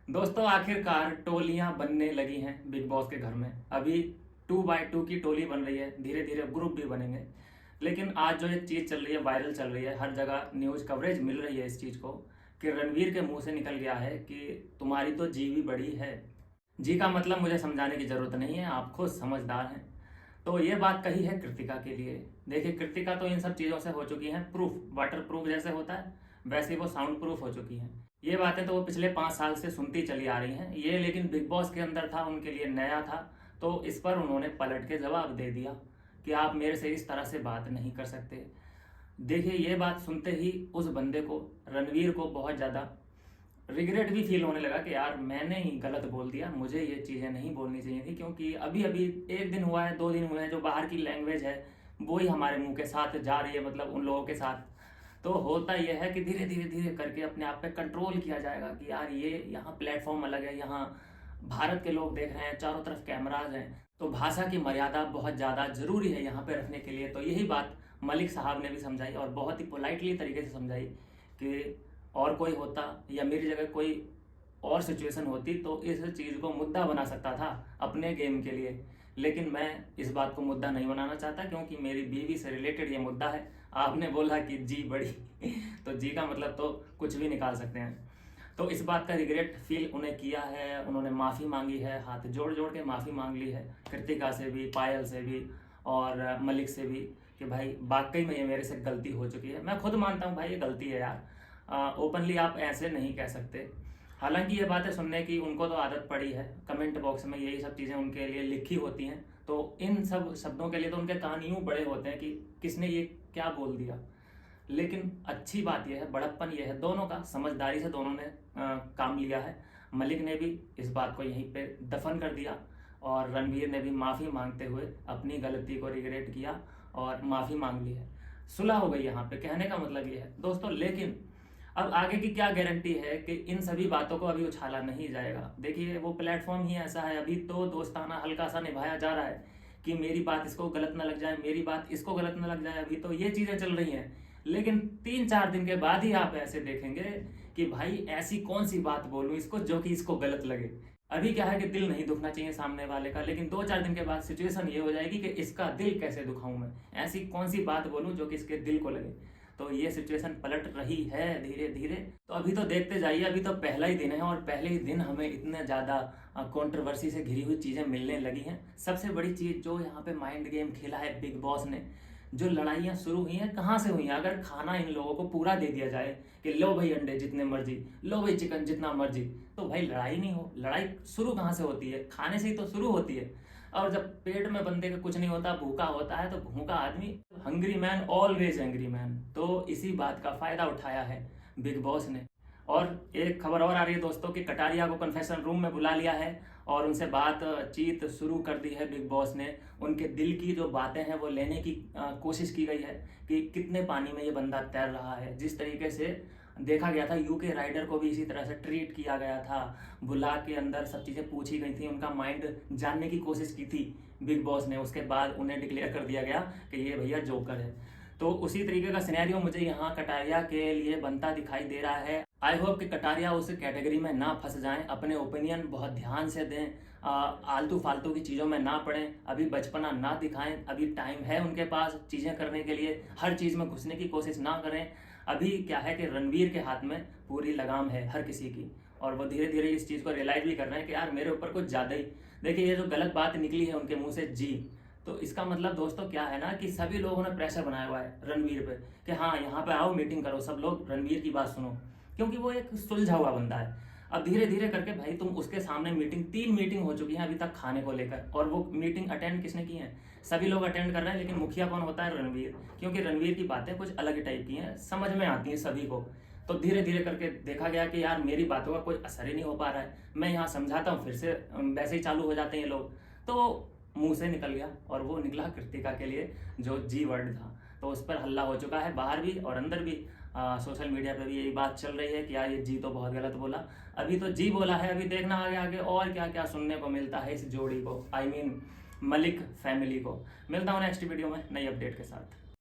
दोस्तों आखिरकार टोलियां बनने लगी हैं बिग बॉस के घर में। अभी 2x2 की टोली बन रही है, धीरे धीरे ग्रुप भी बनेंगे। लेकिन आज जो एक चीज़ चल रही है, वायरल चल रही है, हर जगह न्यूज़ कवरेज मिल रही है इस चीज़ को कि रणवीर के मुंह से निकल गया है कि तुम्हारी तो जी भी बड़ी है। जी का मतलब मुझे समझाने की ज़रूरत नहीं है, आप खुद समझदार हैं। तो ये बात कही है कृतिका के लिए। देखिए कृतिका तो इन सब चीज़ों से हो चुकी हैं प्रूफ, वाटर प्रूफ जैसे होता है वैसे ही वो साउंड प्रूफ हो चुकी हैं। ये बातें तो वो पिछले 5 साल से सुनती चली आ रही हैं, ये लेकिन बिग बॉस के अंदर था, उनके लिए नया था। तो इस पर उन्होंने पलट के जवाब दे दिया कि आप मेरे से इस तरह से बात नहीं कर सकते। देखिए ये बात सुनते ही उस बंदे को, रणवीर को, बहुत ज़्यादा रिग्रेट भी फील होने लगा कि यार मैंने ही गलत बोल दिया, मुझे ये चीज़ें नहीं बोलनी चाहिए थी। क्योंकि अभी अभी 1 दिन हुआ है, 2 दिन हुए हैं, जो बाहर की लैंग्वेज है वो ही हमारे मुंह के साथ जा रही है, मतलब उन लोगों के साथ। तो होता यह है कि धीरे धीरे धीरे करके अपने आप पे कंट्रोल किया जाएगा कि यार ये यहाँ प्लेटफॉर्म अलग है, यहाँ भारत के लोग देख रहे हैं, चारों तरफ कैमराज हैं, तो भाषा की मर्यादा बहुत ज़्यादा ज़रूरी है यहाँ पे रखने के लिए। तो यही बात मलिक साहब ने भी समझाई और बहुत ही पोलाइटली तरीके से समझाई कि और कोई होता या मेरी जगह कोई और सिचुएशन होती तो इस चीज़ को मुद्दा बना सकता था अपने गेम के लिए। लेकिन मैं इस बात को मुद्दा नहीं बनाना चाहता क्योंकि मेरी बीवी से रिलेटेड ये मुद्दा है। आपने बोला कि जी बड़ी तो जी का मतलब तो कुछ भी निकाल सकते हैं। तो इस बात का रिग्रेट फील उन्हें किया है, उन्होंने माफ़ी मांगी है, हाथ जोड़ जोड़ के माफ़ी मांग ली है, कृतिका से भी, पायल से भी और मलिक से भी, कि भाई वाकई में ये मेरे से गलती हो चुकी है। मैं खुद मानता हूँ भाई ये गलती है यार, ओपनली आप ऐसे नहीं कह सकते। हालांकि ये बातें सुनने की उनको तो आदत पड़ी है, कमेंट बॉक्स में यही सब चीज़ें उनके लिए लिखी होती हैं, तो इन सब शब्दों के लिए तो उनके कान यूँ बड़े होते हैं कि किसने ये क्या बोल दिया। लेकिन अच्छी बात यह है, बड़प्पन यह है दोनों का, समझदारी से दोनों ने काम लिया है। मलिक ने भी इस बात को यहीं पे दफन कर दिया और रणवीर ने भी माफ़ी मांगते हुए अपनी गलती को रिग्रेट किया और माफ़ी मांग ली है। सुलह हो गई यहाँ पे, कहने का मतलब ये है दोस्तों। लेकिन अब आगे की क्या गारंटी है कि इन सभी बातों को अभी उछाला नहीं जाएगा। देखिए वो प्लेटफॉर्म ही ऐसा है, अभी तो दोस्ताना हल्का सा निभाया जा रहा है कि मेरी बात इसको गलत ना लग जाए, मेरी बात इसको गलत ना लग जाए, अभी तो ये चीज़ें चल रही हैं। लेकिन 3-4 दिन के बाद ही आप ऐसे देखेंगे कि भाई ऐसी कौन सी बात बोलूं इसको जो कि इसको गलत लगे। अभी क्या है कि दिल नहीं दुखना चाहिए सामने वाले का, लेकिन 2-4 दिन के बाद सिचुएशन ये हो जाएगी कि इसका दिल कैसे दुखाऊं मैं, ऐसी कौन सी बात बोलूं जो कि इसके दिल को लगे। तो ये सिचुएशन पलट रही है धीरे धीरे। तो अभी तो देखते जाइए, अभी तो पहला ही दिन है और पहले ही दिन हमें इतने ज़्यादा कंट्रोवर्सी से घिरी हुई चीज़ें मिलने लगी हैं। सबसे बड़ी चीज़ जो यहाँ पे माइंड गेम खेला है बिग बॉस ने, जो लड़ाइयाँ शुरू हुई हैं कहाँ से हुई हैं। अगर खाना इन लोगों को पूरा दे दिया जाए कि लो भाई अंडे जितने मर्जी, लो भाई चिकन जितना मर्जी, तो भाई लड़ाई नहीं हो। लड़ाई शुरू कहाँ से होती है? खाने से ही तो शुरू होती है। और जब पेट में बंदे का कुछ नहीं होता, भूखा होता है, तो भूखा आदमी, hungry man always angry man. तो इसी बात का फायदा उठाया है बिग बॉस ने। और एक खबर और आ रही है दोस्तों कि कटारिया को कन्फेशन रूम में बुला लिया है और उनसे बातचीत शुरू कर दी है बिग बॉस ने। उनके दिल की जो बातें हैं वो लेने की कोशिश की गई है कि कितने पानी में ये बंदा तैर रहा है। जिस तरीके से देखा गया था यूके राइडर को भी इसी तरह से ट्रीट किया गया था, बुला के अंदर सब चीज़ें पूछी गई थी, उनका माइंड जानने की कोशिश की थी बिग बॉस ने। उसके बाद उन्हें डिक्लेयर कर दिया गया कि ये भैया जोकर है। तो उसी तरीके का सिनेरियो मुझे यहाँ कटारिया के लिए बनता दिखाई दे रहा है। आई होप कि कटारिया उस कैटेगरी में ना फंस जाएं, अपने ओपिनियन बहुत ध्यान से दें, आलतू फालतू की चीज़ों में ना पड़ें, अभी बचपना ना दिखाएं। अभी टाइम है उनके पास चीज़ें करने के लिए, हर चीज़ में घुसने की कोशिश ना करें। अभी क्या है कि रणवीर के हाथ में पूरी लगाम है हर किसी की, और वो धीरे धीरे इस चीज़ को रियलाइज भी कर रहे हैं कि यार मेरे ऊपर कुछ ज़्यादा ही। देखिए ये जो गलत बात निकली है उनके मुंह से जी, तो इसका मतलब दोस्तों क्या है ना कि सभी लोगों ने प्रेशर बनाया हुआ है रणवीर पे कि हाँ यहाँ पे आओ मीटिंग करो, सब लोग रणवीर की बात सुनो, क्योंकि वो एक सुलझा हुआ बंदा है। अब धीरे धीरे करके भाई तुम उसके सामने मीटिंग, 3 मीटिंग हो चुकी हैं अभी तक खाने को लेकर, और वो मीटिंग अटेंड किसने की है? सभी लोग अटेंड कर रहे हैं, लेकिन मुखिया कौन होता है? रणवीर। क्योंकि रणवीर की बातें कुछ अलग टाइप की हैं, समझ में आती हैं सभी को। तो धीरे धीरे करके देखा गया कि यार मेरी बातों का कोई असर ही नहीं हो पा रहा है, मैं यहाँ समझाता हूँ फिर से वैसे ही चालू हो जाते हैं ये लोग। तो मुंह से निकल गया और वो निकला कृतिका के लिए जो जी वर्ड था। तो उस पर हल्ला हो चुका है बाहर भी और अंदर भी। सोशल मीडिया पे भी यही बात चल रही है कि यार ये जी तो बहुत गलत बोला। अभी तो जी बोला है, अभी देखना आगे आगे और क्या क्या सुनने को मिलता है इस जोड़ी को, आई मीन मलिक फैमिली को। मिलता हूँ नेक्स्ट वीडियो में नई अपडेट के साथ।